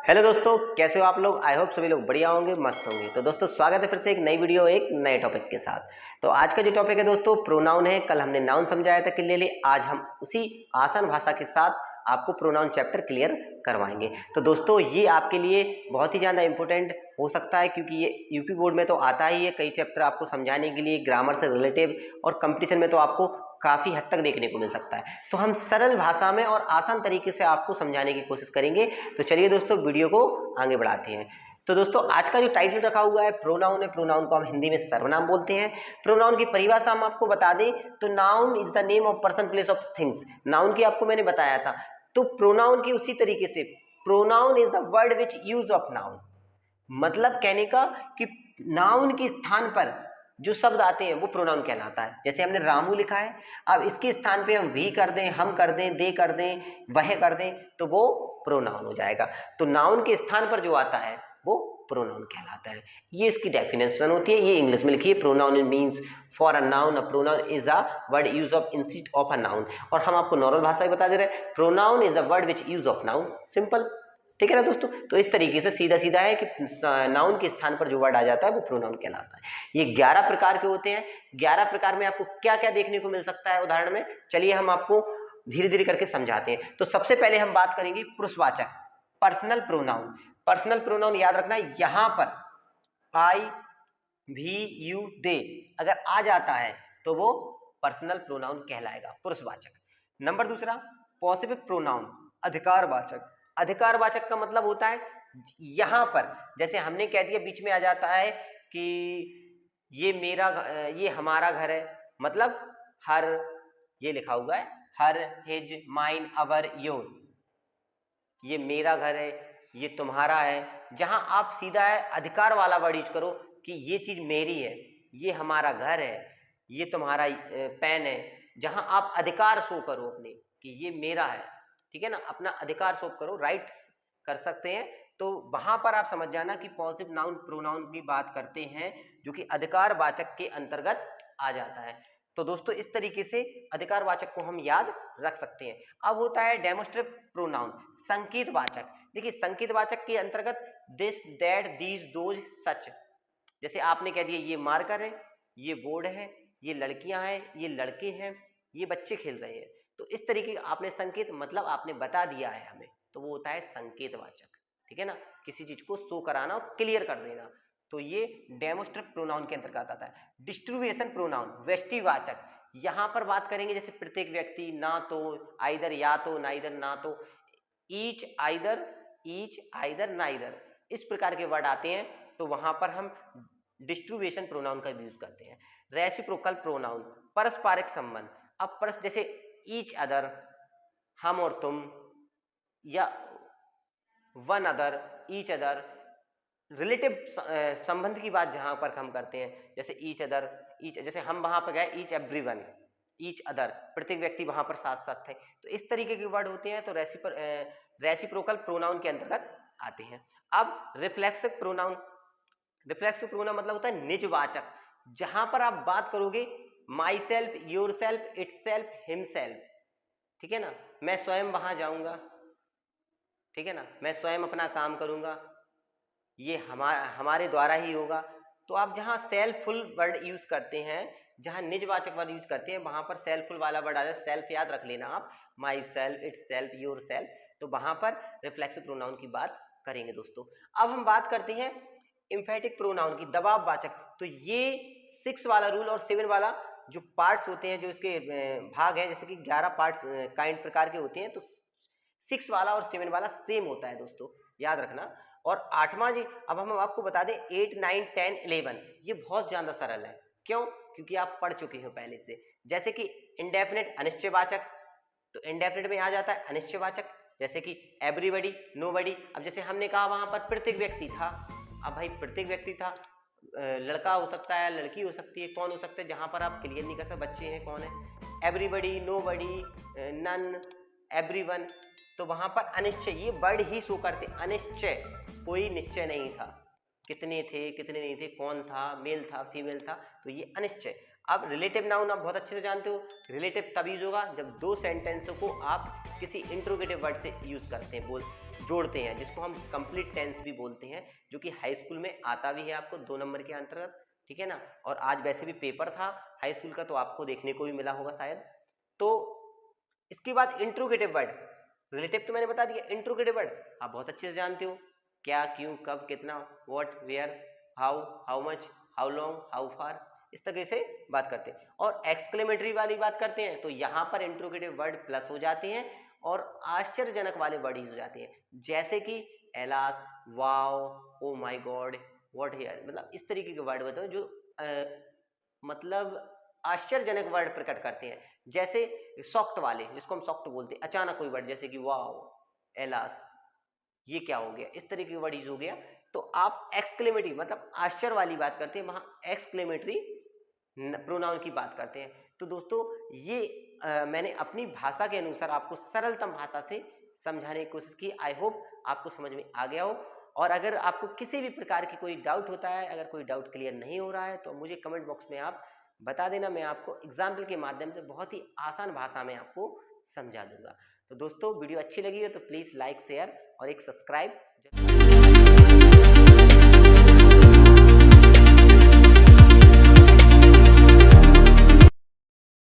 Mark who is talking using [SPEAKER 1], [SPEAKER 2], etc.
[SPEAKER 1] Hello दोस्तों, कैसे हो आप लोग। आई होप सभी लोग बढ़िया होंगे, मस्त होंगे। तो दोस्तों स्वागत है फिर से एक नई वीडियो एक नए टॉपिक के साथ। तो आज का जो टॉपिक है दोस्तों प्रोनाउन है। कल हमने नाउन समझाया था क्लियरली, आज हम उसी आसान भाषा के साथ आपको प्रोनाउन चैप्टर क्लियर करवाएंगे। तो दोस्तों ये आपके लिए बहुत ही ज़्यादा इंपॉर्टेंट हो सकता है, क्योंकि ये यूपी बोर्ड में तो आता ही है कई चैप्टर आपको समझाने के लिए, ग्रामर से रिलेटिव, और कंपटीशन में तो आपको काफ़ी हद तक देखने को मिल सकता है। तो हम सरल भाषा में और आसान तरीके से आपको समझाने की कोशिश करेंगे। तो चलिए दोस्तों वीडियो को आगे बढ़ाते हैं। तो दोस्तों आज का जो टाइटल रखा हुआ है प्रोनाउन है। प्रोनाउन को हम हिंदी में सर्वनाम बोलते हैं। प्रोनाउन की परिभाषा हम आपको बता दें तो noun is the name of person place of things. Noun की आपको मैंने बताया था, तो प्रोनाउन की उसी तरीके से pronoun is the word which use of noun. मतलब कहने का कि नाउन के स्थान पर जो शब्द आते हैं वो प्रोनाउन कहलाता है। जैसे हमने रामू लिखा है, अब इसके स्थान पे हम वी कर दें, हम कर दें, दे कर दें, वह कर दें, तो वो प्रोनाउन हो जाएगा। तो नाउन के स्थान पर जो आता है वो प्रोनाउन कहलाता है। ये इसकी डेफिनेशन होती है, ये इंग्लिश में लिखी है। Pronoun means for a noun, a pronoun is a word use of instead of a noun. और हम आपको नॉर्मल भाषा में बता दे रहे हैं, pronoun is a word which use of noun. Simple, ठीक है ना दोस्तों। तो इस तरीके से सीधा सीधा है कि नाउन के स्थान पर जो वर्ड आ जाता है वो प्रोनाउन कहलाता है। ये 11 प्रकार के होते हैं। 11 प्रकार में आपको क्या क्या देखने को मिल सकता है उदाहरण में, चलिए हम आपको धीरे धीरे करके समझाते हैं। तो सबसे पहले हम बात करेंगे पुरुषवाचक, पर्सनल प्रोनाउन। पर्सनल प्रोनाउन याद रखना, यहां पर आई, भी, यू, दे अगर आ जाता है तो वो पर्सनल प्रोनाउन कहलाएगा, पुरुषवाचक। नंबर दूसरा पॉसिटिव प्रोनाउन, अधिकारवाचक। अधिकारवाचक का मतलब होता है यहां पर, जैसे हमने कह दिया बीच में आ जाता है कि ये मेरा, ये हमारा घर है, मतलब हर, ये लिखा हुआ है हर, हिज, माइन, अवर, योर। ये मेरा घर है, ये तुम्हारा है। जहां आप सीधा है अधिकार वाला वर्ड यूज करो कि ये चीज मेरी है, ये हमारा घर है, ये तुम्हारा पेन है। जहां आप अधिकार शो करो अपने कि ये मेरा है, ठीक है ना, अपना अधिकार शो करो, राइट्स कर सकते हैं। तो वहां पर आप समझ जाना कि पॉजिटिव नाउन प्रोनाउन की बात करते हैं जो कि अधिकारवाचक के अंतर्गत आ जाता है। तो दोस्तों इस तरीके से अधिकारवाचक को हम याद रख सकते हैं। अब होता है डेमोस्ट्रेटिव प्रोनाउन, संकेतवाचक। देखिए संकेतवाचक के अंतर्गत दिस, दैट, दीज, दोज, सच। जैसे आपने कह दिया ये मार्कर है, ये बोर्ड है, ये लड़कियां हैं, ये लड़के हैं, ये बच्चे खेल रहे हैं। तो इस तरीके का आपने संकेत, मतलब आपने बता दिया है हमें, तो वो होता है संकेतवाचक, ठीक है ना, किसी चीज को शो कराना और क्लियर कर देना। तो ये डेमोस्ट्रेटिव प्रोनाउन के अंतर्गत आता है। डिस्ट्रीब्यूशन प्रोनाउन, व्यष्टिवाचक। यहां पर बात करेंगे जैसे प्रत्येक व्यक्ति, ना तो, आइदर या तो, नाइदर ना तो, each, either, each, either, neither, इस प्रकार के वर्ड आते हैं। तो वहां पर हम डिस्ट्रीब्यूशन प्रोनाउन का यूज करते हैं। रेसिप्रोकल प्रोनाउन, परस्परिक संबंध। अब जैसे ईच अदर, हम और तुम, या one other, each other, relative संबंध की बात जहां पर हम करते हैं, जैसे ईच अदर, ईच, जैसे हम वहां पर गए ईच एवरीवन, ईच अदर, प्रत्येक व्यक्ति वहां पर साथ साथ थे। तो इस तरीके के वर्ड होते हैं, तो रेसिप्रोकल प्रोनाउन के अंतर्गत आते हैं। अब रिफ्लेक्सिव प्रोनाउन, रिफ्लेक्सिव प्रोनाउन मतलब होता है निजवाचक। जहां पर आप बात करोगे my self, your self, it self, him self, ठीक है ना, मैं स्वयं वहां जाऊंगा, ठीक है ना, मैं स्वयं अपना काम करूंगा, ये हमारे द्वारा ही होगा। तो आप जहां सेल्फफुल वर्ड यूज करते हैं, जहां निजवाचक वर्ड यूज करते हैं, वहां पर सेल्फफुल वाला वर्ड आ जाए। सेल्फ याद रख लेना आप, my self, it self, your self. तो वहां पर रिफ्लेक्सिव प्रोनाउन की बात करेंगे दोस्तों। अब हम बात करते हैं एम्फेटिक प्रोनाउन की, दबाववाचक। तो ये 6 वाला रूल और 7 वाला जो पार्ट्स होते हैं, जो इसके भाग हैं, जैसे कि 11 पार्ट्स काइंड प्रकार के होते हैं, तो 6 वाला और 7 वाला सेम होता है दोस्तों, याद रखना। और 8वां जी, अब हम आपको बता दें 8, 9, 10, 11, ये बहुत ज्यादा सरल है। क्यों? क्योंकि आप पढ़ चुके हो पहले से। जैसे कि इंडेफिनिट, अनिश्चयवाचक, तो इंडेफिनिट में आ जाता है अनिश्चयवाचक, जैसे कि एवरीबडी, नोबडी। अब जैसे हमने कहा वहां पर प्रत्येक व्यक्ति था, अब भाई प्रत्येक व्यक्ति था, लड़का हो सकता है, लड़की हो सकती है, कौन हो सकता है, जहां पर आप क्लियर नहीं कर सकते बच्चे हैं कौन है। एवरीबडी, नोबडी, नन, एवरीवन, तो वहां पर अनिश्चय, ये वर्ड ही शो करते, अनिश्चय, कोई निश्चय नहीं था, कितने थे, कितने नहीं थे, कौन था, मेल था, फीमेल था, तो ये अनिश्चय। अब रिलेटिव नाउन आप बहुत अच्छे से जानते हो, रिलेटिव तब यूज होगा जब 2 सेंटेंसों को आप किसी इंट्रोगेटिव वर्ड से यूज करते हैं। बोल जोड़ते हैं, जिसको हम कंप्लीट टेंस भी बोलते हैं, जो कि हाई स्कूल में आता भी है आपको 2 नंबर के अंतर्गत, ठीक है ना। और आज वैसे भी पेपर था हाई स्कूल का, तो आपको देखने को भी मिला होगा शायद। तो इसके बाद इंट्रोगेटिव वर्ड, रिलेटिव तो मैंने बता दिया, इंट्रोगेटिव वर्ड आप बहुत अच्छे से जानते हो, क्या, क्यों, कब, कितना, what, where, how, how much, how long, how far, इस तरह से बात करते हैं। और एक्सक्लेमेटरी वाली बात करते हैं तो यहाँ पर इंट्रोगेटिव वर्ड प्लस हो जाते हैं और आश्चर्यजनक वाले वर्ड यूज हो जाते हैं, जैसे कि alas, wow, oh my God, what here, मतलब इस तरीके के वर्ड बताओ जो मतलब आश्चर्यजनक वर्ड प्रकट करते हैं। जैसे शॉक्ड वाले, जिसको हम शॉक्ड बोलते हैं, अचानक कोई वर्ड, जैसे कि वाओ, एलास, ये क्या हो गया, इस तरीके का वर्ड यूज हो गया। तो आप एक्सक्लेमेटरी मतलब आश्चर्य वाली बात करते हैं, वहां एक्सक्लेमेटरी प्रोनाउन की बात करते हैं। तो दोस्तों ये मैंने अपनी भाषा के अनुसार आपको सरलतम भाषा से समझाने की कोशिश की। आई होप आपको समझ में आ गया हो। और अगर आपको किसी भी प्रकार की कोई डाउट होता है, अगर कोई डाउट क्लियर नहीं हो रहा है, तो मुझे कमेंट बॉक्स में आप बता देना, मैं आपको एग्जाम्पल के माध्यम से बहुत ही आसान भाषा में आपको समझा दूंगा। तो दोस्तों वीडियो अच्छी लगी हो तो प्लीज़ लाइक, शेयर और एक सब्सक्राइब